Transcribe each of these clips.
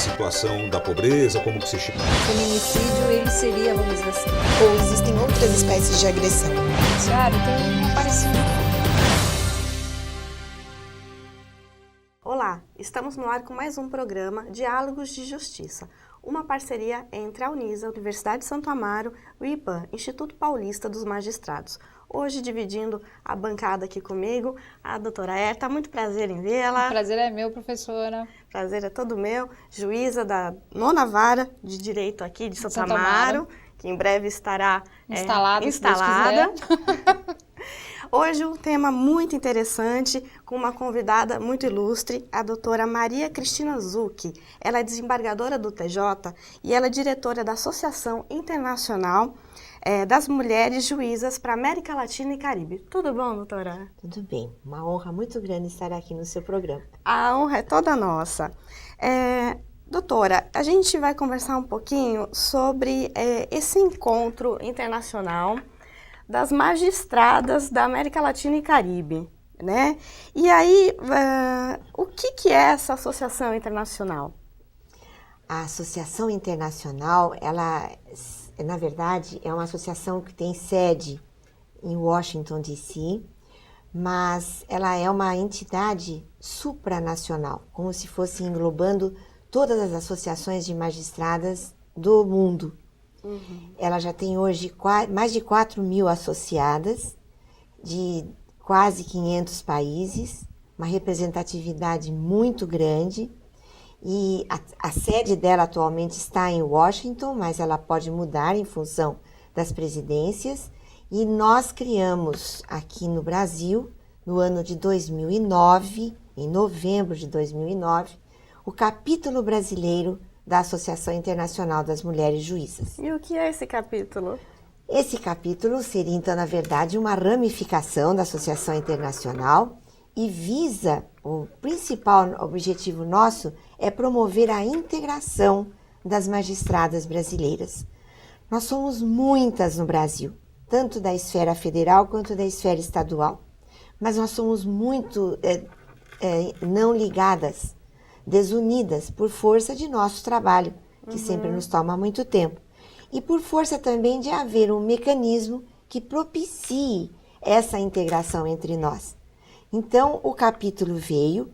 situação da pobreza, como que se chama? Feminicídio, ele seria, vamos dizer assim. Ou existem outras espécies de agressão? Judiciário tem aparecido. Olá, estamos no ar com mais um programa Diálogos de Justiça, uma parceria entre a Unisa, Universidade de Santo Amaro, o IPAM, Instituto Paulista dos Magistrados. Hoje, dividindo a bancada aqui comigo, a doutora Herta. Muito prazer em vê-la. O prazer é meu, professora. Prazer é todo meu. Juíza da 9ª Vara de Direito aqui de Santo Amaro, que em breve estará instalada. Hoje um tema muito interessante, com uma convidada muito ilustre, a doutora Maria Cristina Zucchi. Ela é desembargadora do TJ e ela é diretora da Associação Internacional das Mulheres Juízas para América Latina e Caribe. Tudo bom, doutora? Tudo bem. Uma honra muito grande estar aqui no seu programa. A honra é toda nossa. Doutora, a gente vai conversar um pouquinho sobre esse encontro internacional das magistradas da América Latina e Caribe, né? E aí, o que é essa associação internacional? A Associação Internacional, ela, na verdade, é uma associação que tem sede em Washington, D.C., mas ela é uma entidade supranacional, como se fosse englobando todas as associações de magistradas do mundo. Uhum. Ela já tem hoje mais de 4.000 associadas, de quase 500 países, uma representatividade muito grande, e a sede dela atualmente está em Washington, mas ela pode mudar em função das presidências, e nós criamos aqui no Brasil, no ano de 2009, em novembro de 2009, o capítulo brasileiro da Associação Internacional das Mulheres Juízas. E o que é esse capítulo? Esse capítulo seria, então, na verdade, uma ramificação da Associação Internacional e visa, o principal objetivo nosso é promover a integração das magistradas brasileiras. Nós somos muitas no Brasil, tanto da esfera federal quanto da esfera estadual, mas nós somos muito não ligadas, desunidas por força de nosso trabalho, que sempre nos toma muito tempo, e por força também de haver um mecanismo que propicie essa integração entre nós. Então, o capítulo veio,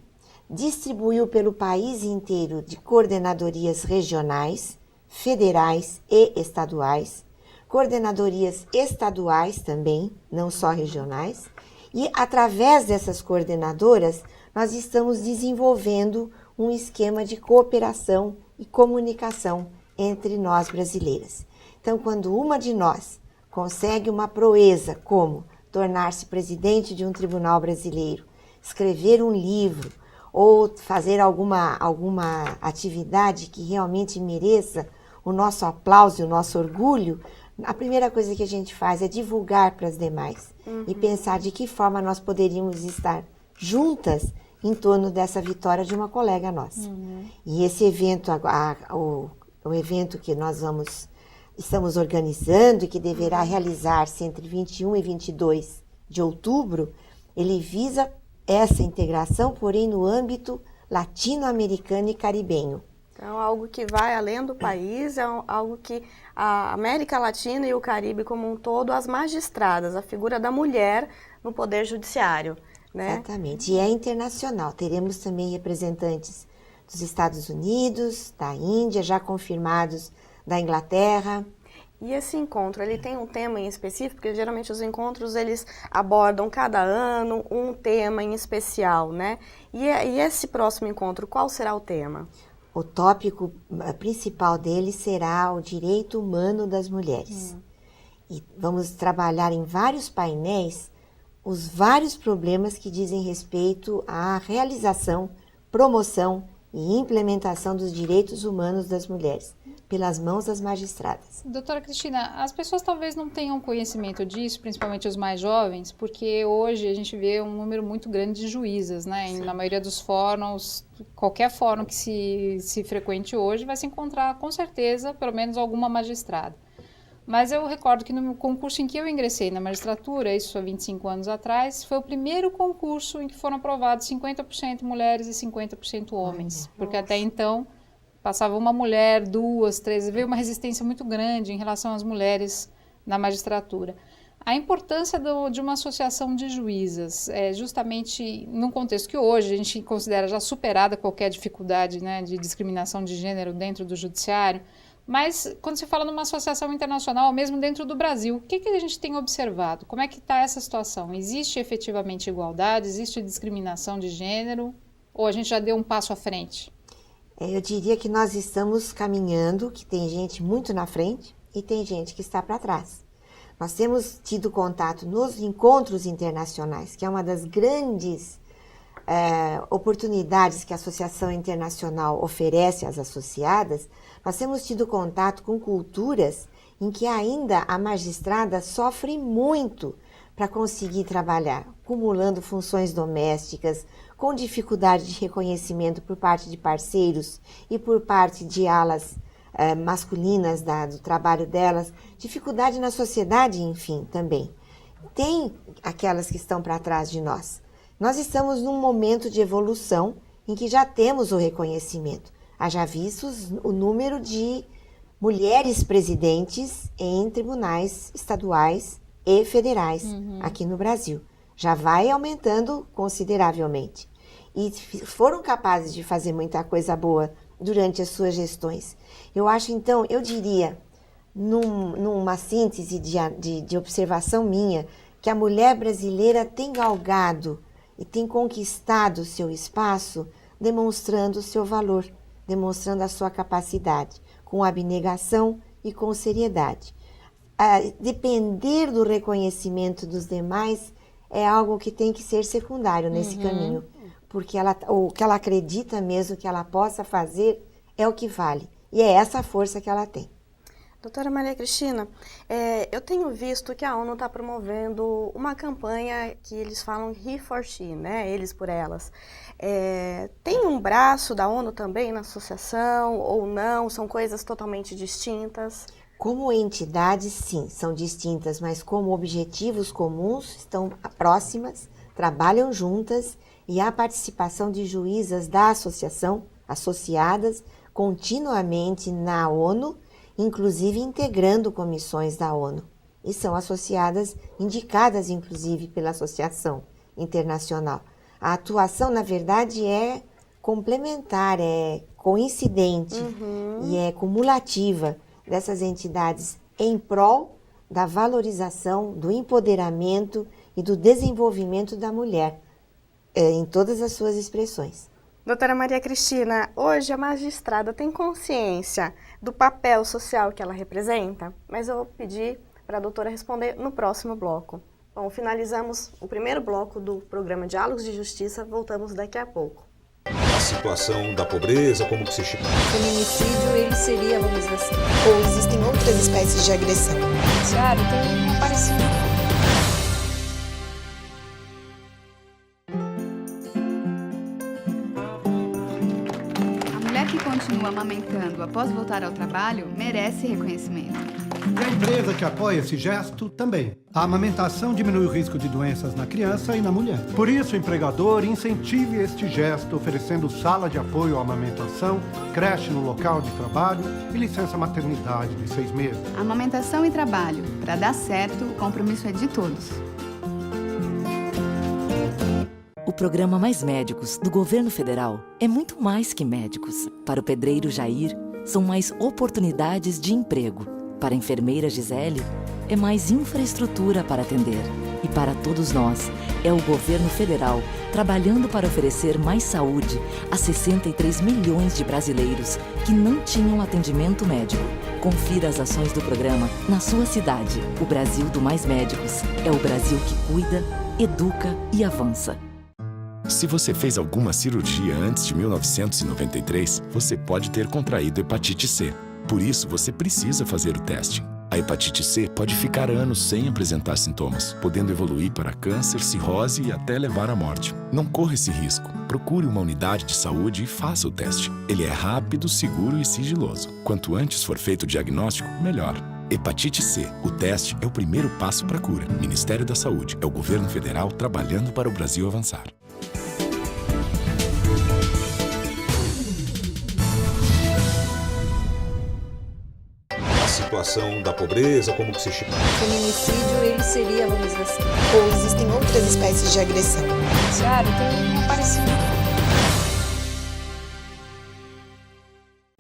distribuiu pelo país inteiro de coordenadorias regionais, federais e estaduais, coordenadorias estaduais também, não só regionais, e através dessas coordenadoras, nós estamos desenvolvendo um esquema de cooperação e comunicação entre nós brasileiras. Então, quando uma de nós consegue uma proeza como tornar-se presidente de um tribunal brasileiro, escrever um livro ou fazer alguma atividade que realmente mereça o nosso aplauso e o nosso orgulho, a primeira coisa que a gente faz é divulgar para as demais e pensar de que forma nós poderíamos estar juntas em torno dessa vitória de uma colega nossa. E esse evento, o evento que nós estamos organizando e que deverá realizar-se entre 21 e 22 de outubro, ele visa essa integração, porém no âmbito latino-americano e caribenho. Então, algo que vai além do país, é algo que a América Latina e o Caribe como um todo, as magistradas, a figura da mulher no Poder Judiciário, né? Exatamente, e é internacional. Teremos também representantes dos Estados Unidos, da Índia, já confirmados da Inglaterra. E esse encontro, ele tem um tema em específico? Porque geralmente os encontros, eles abordam cada ano um tema em especial, né? E esse próximo encontro, qual será o tema? O tópico principal dele será o direito humano das mulheres. E vamos trabalhar em vários painéis os vários problemas que dizem respeito à realização, promoção e implementação dos direitos humanos das mulheres, pelas mãos das magistradas. Doutora Cristina, as pessoas talvez não tenham conhecimento disso, principalmente os mais jovens, porque hoje a gente vê um número muito grande de juízas, né? Na maioria dos fóruns, qualquer fórum que se frequente hoje, vai se encontrar com certeza pelo menos alguma magistrada. Mas eu recordo que no concurso em que eu ingressei na magistratura, isso há 25 anos atrás, foi o primeiro concurso em que foram aprovados 50% mulheres e 50% homens, porque até então passava uma mulher, 2, 3, veio uma resistência muito grande em relação às mulheres na magistratura. A importância de uma associação de juízas, justamente num contexto que hoje a gente considera já superada qualquer dificuldade, né, de discriminação de gênero dentro do judiciário, mas quando se fala numa associação internacional, mesmo dentro do Brasil, o que a gente tem observado? Como é que está essa situação? Existe efetivamente igualdade? Existe discriminação de gênero? Ou a gente já deu um passo à frente? Eu diria que nós estamos caminhando, que tem gente muito na frente e tem gente que está para trás. Nós temos tido contato nos encontros internacionais, que é uma das grandes oportunidades que a Associação Internacional oferece às associadas. Nós temos tido contato com culturas em que ainda a magistrada sofre muito para conseguir trabalhar, acumulando funções domésticas, com dificuldade de reconhecimento por parte de parceiros e por parte de alas masculinas do trabalho delas, dificuldade na sociedade, enfim, também. Tem aquelas que estão para trás de nós. Nós estamos num momento de evolução em que já temos o reconhecimento. Haja vistos o número de mulheres presidentes em tribunais estaduais e federais aqui no Brasil. Já vai aumentando consideravelmente. E foram capazes de fazer muita coisa boa durante as suas gestões. Eu acho, então, eu diria, numa síntese de observação minha, que a mulher brasileira tem galgado e tem conquistado o seu espaço, demonstrando o seu valor, demonstrando a sua capacidade, com abnegação e com seriedade. Depender do reconhecimento dos demais é algo que tem que ser secundário nesse caminho, porque o que ela acredita mesmo que ela possa fazer é o que vale, e é essa a força que ela tem. Doutora Maria Cristina, eu tenho visto que a ONU está promovendo uma campanha que eles falam He for She, né? Eles por elas. Tem um braço da ONU também na associação ou não? São coisas totalmente distintas? Como entidades, sim, são distintas, mas como objetivos comuns, estão próximas, trabalham juntas, e a participação de juízas da associação, associadas continuamente na ONU, inclusive integrando comissões da ONU. E são associadas, indicadas inclusive pela Associação Internacional. A atuação, na verdade, é complementar, é coincidente e é cumulativa dessas entidades em prol da valorização, do empoderamento e do desenvolvimento da mulher em todas as suas expressões. Doutora Maria Cristina, hoje a magistrada tem consciência do papel social que ela representa? Mas eu vou pedir para a doutora responder no próximo bloco. Bom, finalizamos o primeiro bloco do programa Diálogos de Justiça, voltamos daqui a pouco. A situação da pobreza, como que se chipa. O feminicídio, ele seria, vamos dizer assim, ou existem outras espécies de agressão. Judiciário tem aparecido. Que continua amamentando após voltar ao trabalho merece reconhecimento. E a empresa que apoia esse gesto também. A amamentação diminui o risco de doenças na criança e na mulher. Por isso, o empregador incentive este gesto, oferecendo sala de apoio à amamentação, creche no local de trabalho e licença maternidade de 6 meses. Amamentação e trabalho. Para dar certo, o compromisso é de todos. O programa Mais Médicos do Governo Federal é muito mais que médicos. Para o pedreiro Jair, são mais oportunidades de emprego. Para a enfermeira Gisele, é mais infraestrutura para atender. E para todos nós, é o Governo Federal trabalhando para oferecer mais saúde a 63 milhões de brasileiros que não tinham atendimento médico. Confira as ações do programa na sua cidade. O Brasil do Mais Médicos é o Brasil que cuida, educa e avança. Se você fez alguma cirurgia antes de 1993, você pode ter contraído hepatite C. Por isso, você precisa fazer o teste. A hepatite C pode ficar anos sem apresentar sintomas, podendo evoluir para câncer, cirrose e até levar à morte. Não corra esse risco. Procure uma unidade de saúde e faça o teste. Ele é rápido, seguro e sigiloso. Quanto antes for feito o diagnóstico, melhor. Hepatite C. O teste é o primeiro passo para a cura. Ministério da Saúde. É o governo federal trabalhando para o Brasil avançar. situação da pobreza, como que se estima? Feminicídio, ele seria, vamos dizer assim, ou existem outras espécies de agressão? Judiciário tem aparecido.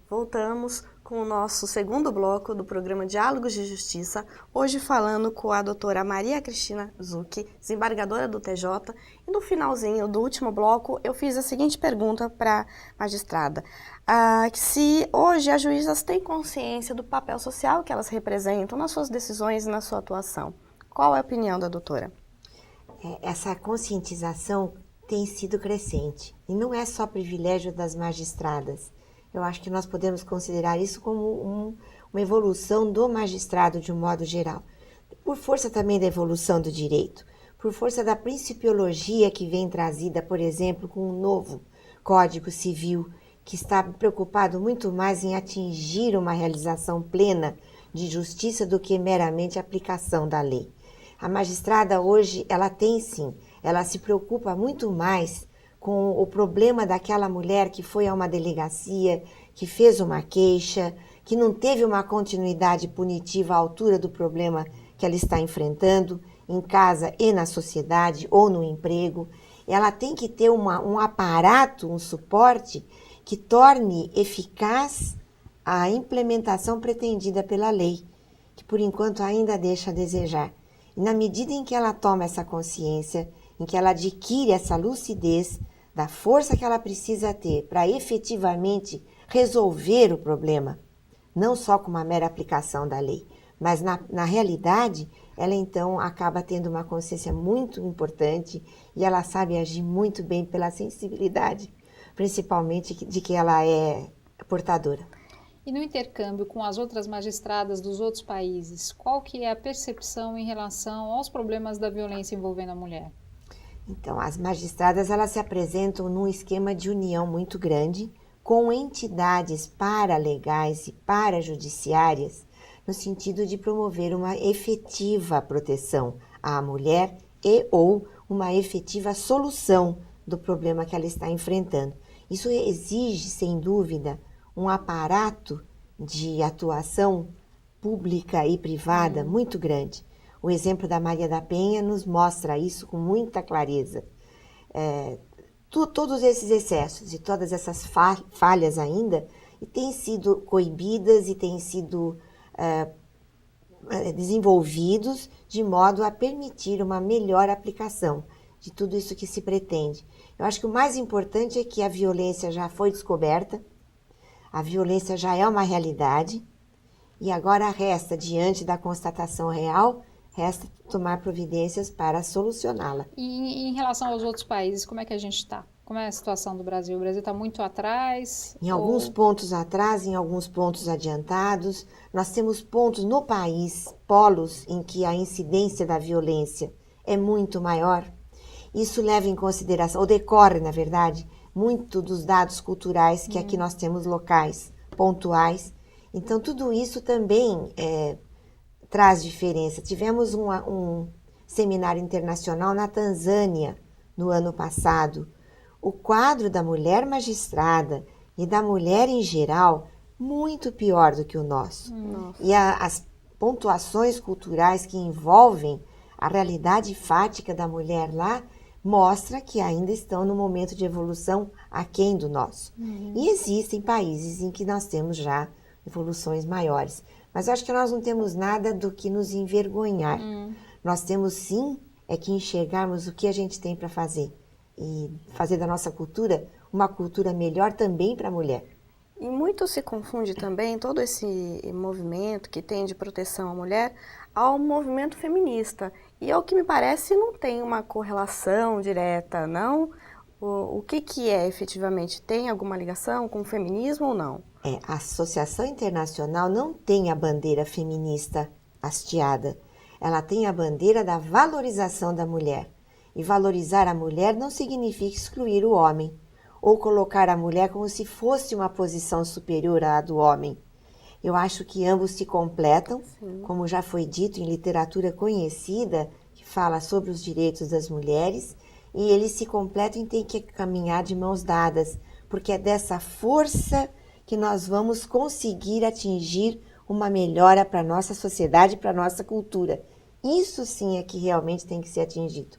Voltamos com o nosso segundo bloco do programa Diálogos de Justiça, hoje falando com a doutora Maria Cristina Zucchi, desembargadora do TJ, e no finalzinho do último bloco eu fiz a seguinte pergunta para a magistrada, se hoje as juízas têm consciência do papel social que elas representam nas suas decisões e na sua atuação. Qual é a opinião da doutora? Essa conscientização tem sido crescente, e não é só privilégio das magistradas. Eu acho que nós podemos considerar isso como uma evolução do magistrado de um modo geral. Por força também da evolução do direito, por força da principiologia que vem trazida, por exemplo, com o novo Código Civil, que está preocupado muito mais em atingir uma realização plena de justiça do que meramente a aplicação da lei. A magistrada hoje, ela se preocupa muito mais com o problema daquela mulher que foi a uma delegacia, que fez uma queixa, que não teve uma continuidade punitiva à altura do problema que ela está enfrentando, em casa e na sociedade ou no emprego. Ela tem que ter um aparato, um suporte que torne eficaz a implementação pretendida pela lei, que por enquanto ainda deixa a desejar. E na medida em que ela toma essa consciência, em que ela adquire essa lucidez da força que ela precisa ter para efetivamente resolver o problema, não só com uma mera aplicação da lei, mas na realidade, ela então acaba tendo uma consciência muito importante e ela sabe agir muito bem pela sensibilidade, principalmente de que ela é portadora. E no intercâmbio com as outras magistradas dos outros países, qual que é a percepção em relação aos problemas da violência envolvendo a mulher? Então, as magistradas, elas se apresentam num esquema de união muito grande, com entidades paralegais e parajudiciárias, no sentido de promover uma efetiva proteção à mulher e ou uma efetiva solução do problema que ela está enfrentando. Isso exige, sem dúvida, um aparato de atuação pública e privada muito grande. O exemplo da Maria da Penha nos mostra isso com muita clareza. Todos esses excessos e todas essas falhas ainda têm sido coibidas e têm sido desenvolvidos de modo a permitir uma melhor aplicação de tudo isso que se pretende. Eu acho que o mais importante é que a violência já foi descoberta, a violência já é uma realidade e agora resta, diante da constatação real, resta tomar providências para solucioná-la. E em relação aos outros países, como é que a gente está? Como é a situação do Brasil? O Brasil está muito atrás? Em alguns pontos atrás, em alguns pontos adiantados. Nós temos pontos no país, polos em que a incidência da violência é muito maior. Isso leva em consideração, ou decorre, na verdade, muito dos dados culturais que aqui nós temos locais, pontuais. Então, tudo isso também traz diferença. Tivemos um seminário internacional na Tanzânia no ano passado. O quadro da mulher magistrada e da mulher em geral, muito pior do que o nosso. E as pontuações culturais que envolvem a realidade fática da mulher lá, mostra que ainda estão no momento de evolução aquém do nosso. E existem países em que nós temos já evoluções maiores. Mas eu acho que nós não temos nada do que nos envergonhar. Nós temos sim que enxergarmos o que a gente tem para fazer. E fazer da nossa cultura uma cultura melhor também para a mulher. E muito se confunde também todo esse movimento que tem de proteção à mulher ao movimento feminista. E ao que me parece não tem uma correlação direta, não? O que é efetivamente? Tem alguma ligação com o feminismo ou não? A Associação Internacional não tem a bandeira feminista hasteada. Ela tem a bandeira da valorização da mulher. E valorizar a mulher não significa excluir o homem, ou colocar a mulher como se fosse uma posição superior à do homem. Eu acho que ambos se completam, como já foi dito em literatura conhecida, que fala sobre os direitos das mulheres, e eles se completam e têm que caminhar de mãos dadas, porque é dessa força que nós vamos conseguir atingir uma melhora para a nossa sociedade, para a nossa cultura. Isso sim é que realmente tem que ser atingido.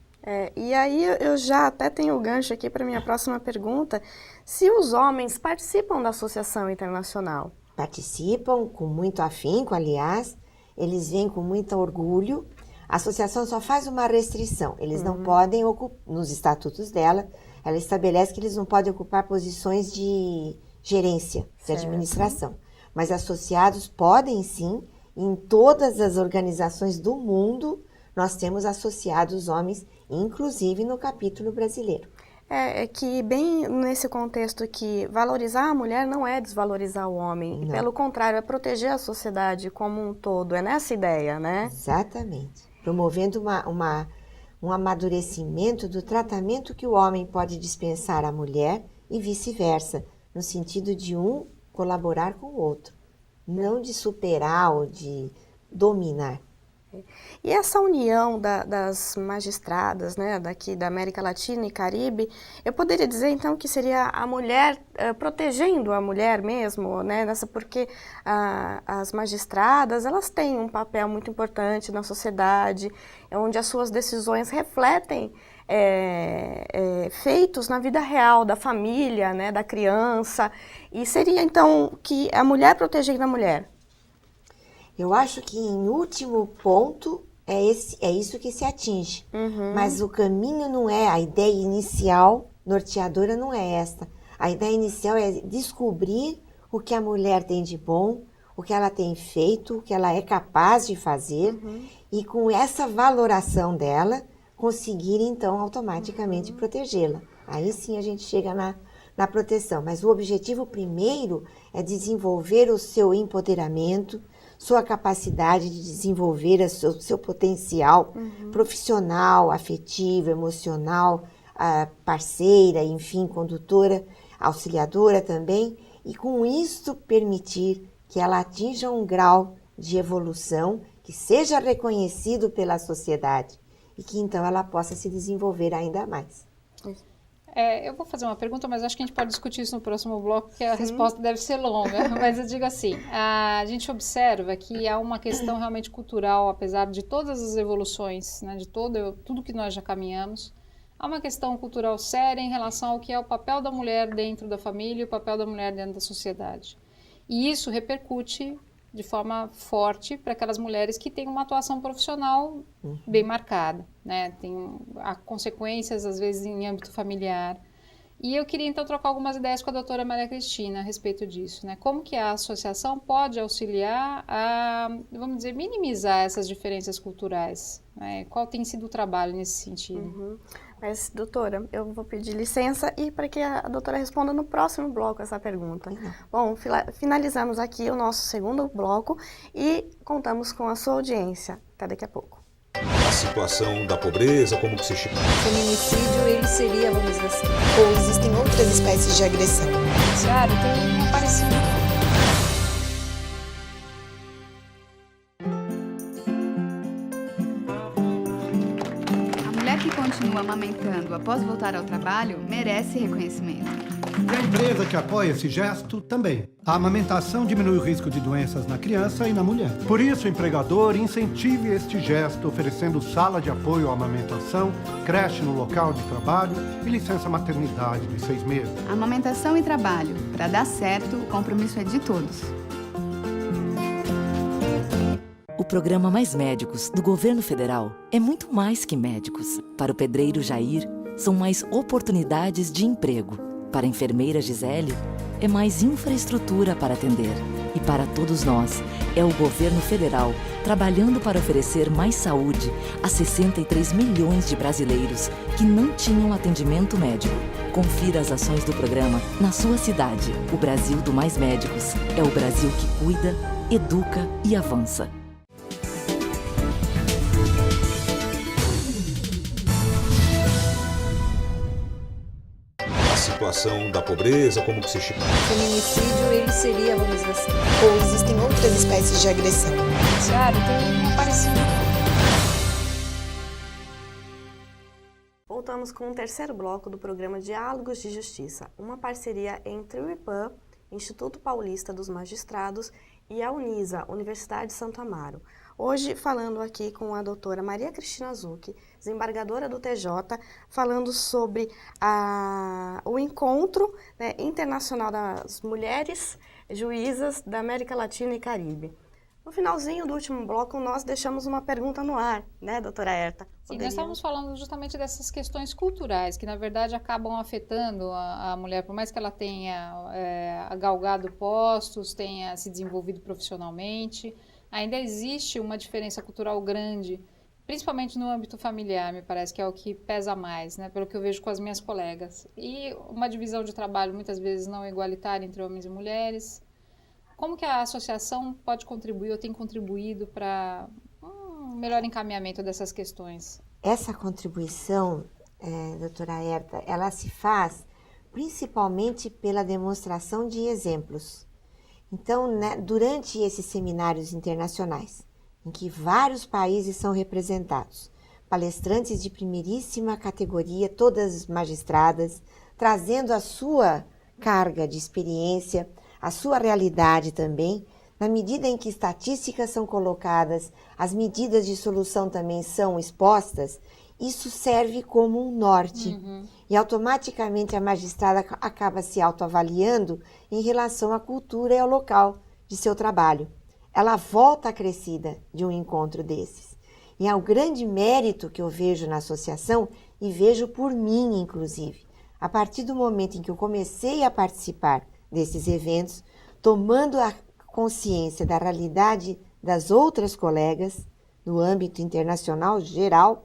E aí eu já até tenho o gancho aqui para minha próxima pergunta. Se os homens participam da Associação Internacional? Participam com muito afinco, aliás, eles vêm com muito orgulho. A associação só faz uma restrição, eles não podem ocupar, nos estatutos dela, ela estabelece que eles não podem ocupar posições de gerência, de administração. Mas associados podem sim, em todas as organizações do mundo, nós temos associados homens, inclusive no capítulo brasileiro. É que bem nesse contexto que valorizar a mulher não é desvalorizar o homem. Não. Pelo contrário, é proteger a sociedade como um todo. É nessa ideia, né? Exatamente. Promovendo um amadurecimento do tratamento que o homem pode dispensar à mulher e vice-versa, no sentido de um colaborar com o outro, não de superar ou de dominar. E essa união das magistradas, né, daqui da América Latina e Caribe, eu poderia dizer então que seria a mulher protegendo a mulher mesmo, né, porque as magistradas, elas têm um papel muito importante na sociedade, onde as suas decisões refletem feitos na vida real da família, né, da criança, e seria então que a mulher protegendo a mulher. Eu acho que em último ponto é isso que se atinge. Mas o caminho não é, a ideia inicial norteadora não é esta. A ideia inicial é descobrir o que a mulher tem de bom, o que ela tem feito, o que ela é capaz de fazer, e com essa valoração dela, conseguir então automaticamente protegê-la. Aí sim a gente chega na proteção. Mas o objetivo primeiro é desenvolver o seu empoderamento, sua capacidade de desenvolver o seu potencial profissional, afetivo, emocional, parceira, enfim, condutora, auxiliadora também, e com isso permitir que ela atinja um grau de evolução que seja reconhecido pela sociedade e que então ela possa se desenvolver ainda mais. Eu vou fazer uma pergunta, mas acho que a gente pode discutir isso no próximo bloco, porque a resposta deve ser longa. Mas eu digo assim, a gente observa que há uma questão realmente cultural, apesar de todas as evoluções, né, de tudo que nós já caminhamos, há uma questão cultural séria em relação ao que é o papel da mulher dentro da família e o papel da mulher dentro da sociedade. E isso repercute de forma forte para aquelas mulheres que têm uma atuação profissional bem marcada, né? Há consequências, às vezes, em âmbito familiar. E eu queria, então, trocar algumas ideias com a doutora Maria Cristina a respeito disso, né? Como que a associação pode auxiliar a, vamos dizer, minimizar essas diferenças culturais, né? Qual tem sido o trabalho nesse sentido? Mas, doutora, eu vou pedir licença e para que a doutora responda no próximo bloco essa pergunta. Bom, finalizamos aqui o nosso segundo bloco e contamos com a sua audiência. Até daqui a pouco. A situação da pobreza, como que se chipa. O feminicídio, ele seria, vamos dizer assim, ou existem outras espécies de agressão? Claro, tem aparecido. Que continua amamentando após voltar ao trabalho merece reconhecimento. E a empresa que apoia esse gesto também. A amamentação diminui o risco de doenças na criança e na mulher. Por isso, o empregador incentive este gesto, oferecendo sala de apoio à amamentação, creche no local de trabalho e licença maternidade de 6 meses. Amamentação e trabalho. Para dar certo, o compromisso é de todos. O programa Mais Médicos do Governo Federal é muito mais que médicos. Para o pedreiro Jair, são mais oportunidades de emprego. Para a enfermeira Gisele, é mais infraestrutura para atender. E para todos nós, é o Governo Federal trabalhando para oferecer mais saúde a 63 milhões de brasileiros que não tinham atendimento médico. Confira as ações do programa na sua cidade. O Brasil do Mais Médicos é o Brasil que cuida, educa e avança. Situação da pobreza, como que se chipa. O feminicídio, ele seria, vamos dizer assim, ou existem outras espécies de agressão? Claro, tem aparecido. Voltamos com o terceiro bloco do programa Diálogos de Justiça, uma parceria entre o IPAM, Instituto Paulista dos Magistrados, e a Unisa, Universidade de Santo Amaro. Hoje falando aqui com a doutora Maria Cristina Zucchi, desembargadora do TJ, falando sobre o encontro, né, internacional das mulheres juízas da América Latina e Caribe. No finalzinho do último bloco, nós deixamos uma pergunta no ar, né, doutora Herta? Sim, nós estávamos falando justamente dessas questões culturais, que na verdade acabam afetando a mulher, por mais que ela tenha galgado postos, tenha se desenvolvido profissionalmente, ainda existe uma diferença cultural grande, principalmente no âmbito familiar, me parece que é o que pesa mais, né, pelo que eu vejo com as minhas colegas. E uma divisão de trabalho muitas vezes não igualitária entre homens e mulheres. Como que a associação pode contribuir ou tem contribuído para um melhor encaminhamento dessas questões? Essa contribuição, doutora Herta, ela se faz principalmente pela demonstração de exemplos. Então, né, durante esses seminários internacionais, em que vários países são representados, palestrantes de primeiríssima categoria, todas magistradas, trazendo a sua carga de experiência, a sua realidade também, na medida em que estatísticas são colocadas, as medidas de solução também são expostas, isso serve como um norte. E automaticamente a magistrada acaba se autoavaliando em relação à cultura e ao local de seu trabalho. Ela volta acrescida de um encontro desses. E é o grande mérito que eu vejo na associação, e vejo por mim, inclusive. A partir do momento em que eu comecei a participar desses eventos, tomando a consciência da realidade das outras colegas, no âmbito internacional geral,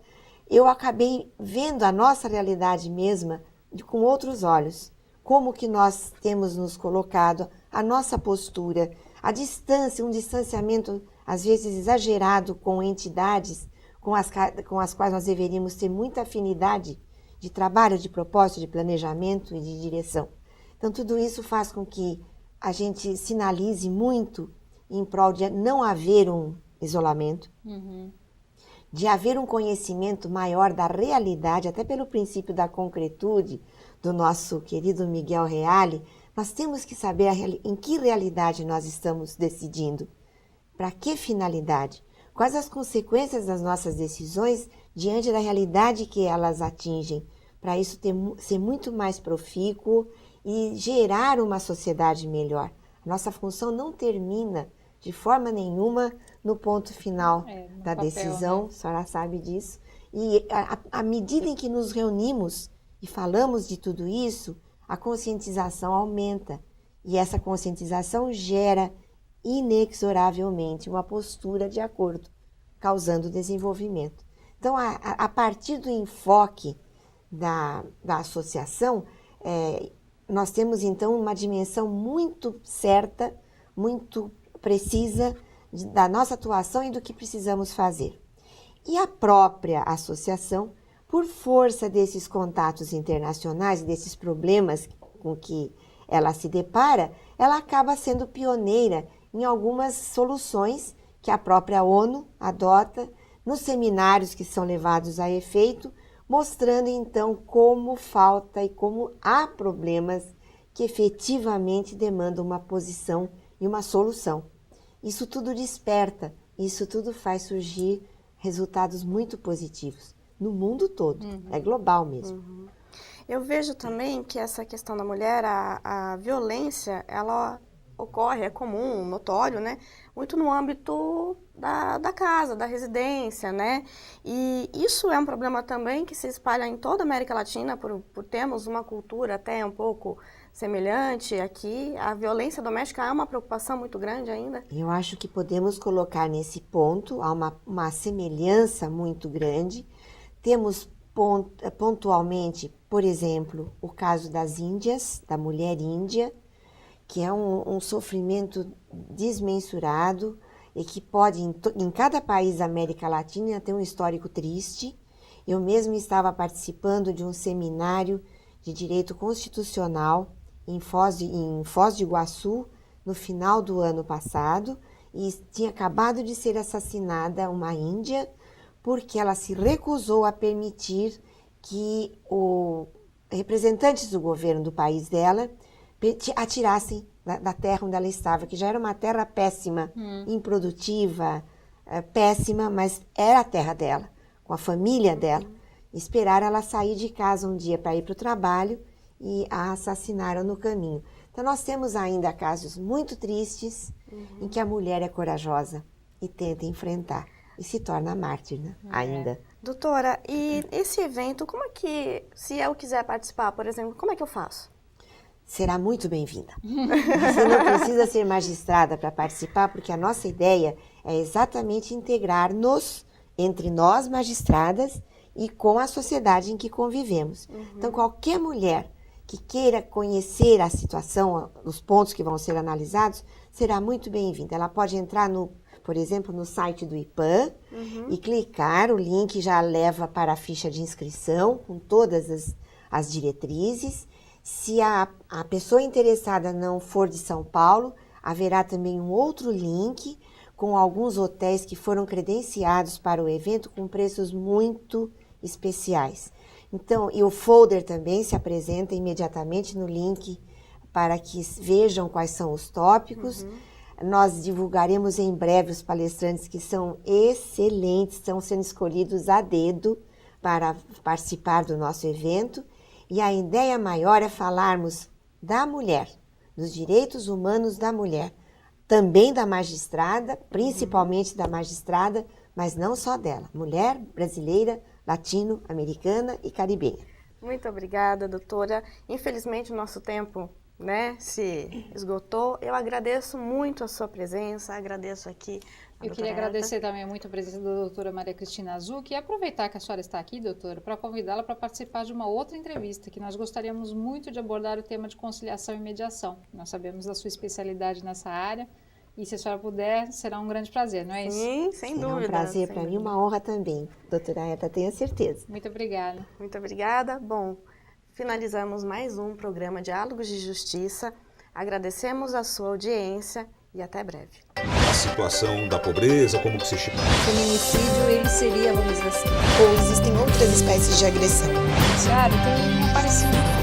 eu acabei vendo a nossa realidade mesma com outros olhos. Como que nós temos nos colocado, a nossa postura, a distância, um distanciamento às vezes exagerado com entidades com as quais nós deveríamos ter muita afinidade de trabalho, de propósito, de planejamento e de direção. Então, tudo isso faz com que a gente sinalize muito em prol de não haver um isolamento, de haver um conhecimento maior da realidade, até pelo princípio da concretude do nosso querido Miguel Reale. Nós temos que saber em que realidade nós estamos decidindo, para que finalidade, quais as consequências das nossas decisões diante da realidade que elas atingem, para isso ser muito mais profícuo e gerar uma sociedade melhor. Nossa função não termina de forma nenhuma no ponto final da papel, decisão, né? A senhora sabe disso. E à medida em que nos reunimos e falamos de tudo isso, a conscientização aumenta. E essa conscientização gera inexoravelmente uma postura de acordo, causando desenvolvimento. Então, a partir do enfoque da associação, nós temos, então, uma dimensão muito certa, muito precisa da nossa atuação e do que precisamos fazer. E a própria associação, por força desses contatos internacionais, desses problemas com que ela se depara, ela acaba sendo pioneira em algumas soluções que a própria ONU adota nos seminários que são levados a efeito, mostrando então como falta e como há problemas que efetivamente demandam uma posição e uma solução. Isso tudo desperta, isso tudo faz surgir resultados muito positivos no mundo todo, é global mesmo. Eu vejo também que essa questão da mulher, a violência, ela ocorre, é comum, notório, né? Muito no âmbito da casa, da residência, né? E isso é um problema também que se espalha em toda a América Latina, por termos uma cultura até um pouco semelhante aqui. A violência doméstica é uma preocupação muito grande ainda? Eu acho que podemos colocar nesse ponto, há uma semelhança muito grande. Temos pontualmente, por exemplo, o caso das Índias, da mulher índia, que é um sofrimento desmensurado e que pode, em cada país da América Latina, ter um histórico triste. Eu mesma estava participando de um seminário de direito constitucional em Foz de Iguaçu, no final do ano passado, e tinha acabado de ser assassinada uma índia, porque ela se recusou a permitir que representantes do governo do país dela atirassem da terra onde ela estava, que já era uma terra péssima, improdutiva, péssima, mas era a terra dela, com a família dela. Esperaram ela sair de casa um dia para ir para o trabalho e a assassinaram no caminho. Então, nós temos ainda casos muito tristes em que a mulher é corajosa e tenta enfrentar e se torna mártir, né? Ainda. Doutora, e esse evento, como é que, se eu quiser participar, por exemplo, como é que eu faço? Será muito bem-vinda. Você não precisa ser magistrada para participar, porque a nossa ideia é exatamente integrar-nos entre nós, magistradas, e com a sociedade em que convivemos. Então, qualquer mulher que queira conhecer a situação, os pontos que vão ser analisados, será muito bem-vinda. Ela pode entrar, por exemplo, no site do IPAM e clicar, o link já leva para a ficha de inscrição, com todas as diretrizes. Se a pessoa interessada não for de São Paulo, haverá também um outro link com alguns hotéis que foram credenciados para o evento com preços muito especiais. Então, e o folder também se apresenta imediatamente no link para que vejam quais são os tópicos. Nós divulgaremos em breve os palestrantes que são excelentes, estão sendo escolhidos a dedo para participar do nosso evento. E a ideia maior é falarmos da mulher, dos direitos humanos da mulher, também da magistrada, principalmente da magistrada, mas não só dela, mulher brasileira, latino-americana e caribenha. Muito obrigada, doutora. Infelizmente, o nosso tempo, se esgotou. Eu agradeço muito a sua presença, agradeço aqui a Eu queria doutora agradecer também muito a presença da doutora Maria Cristina Azuc e aproveitar que a senhora está aqui, doutora, para convidá-la para participar de uma outra entrevista, que nós gostaríamos muito de abordar o tema de conciliação e mediação. Nós sabemos da sua especialidade nessa área e se a senhora puder, será um grande prazer, não é isso? Sim, sem dúvida. É um prazer para mim, uma honra também, doutora Eta, tenho certeza. Muito obrigada. Muito obrigada. Bom, finalizamos mais um programa Diálogos de Justiça. Agradecemos a sua audiência e até breve. A situação da pobreza, como que se chipa. O feminicídio, ele seria, vamos dizer assim, ou existem outras espécies de agressão? Senhora, tem um parecido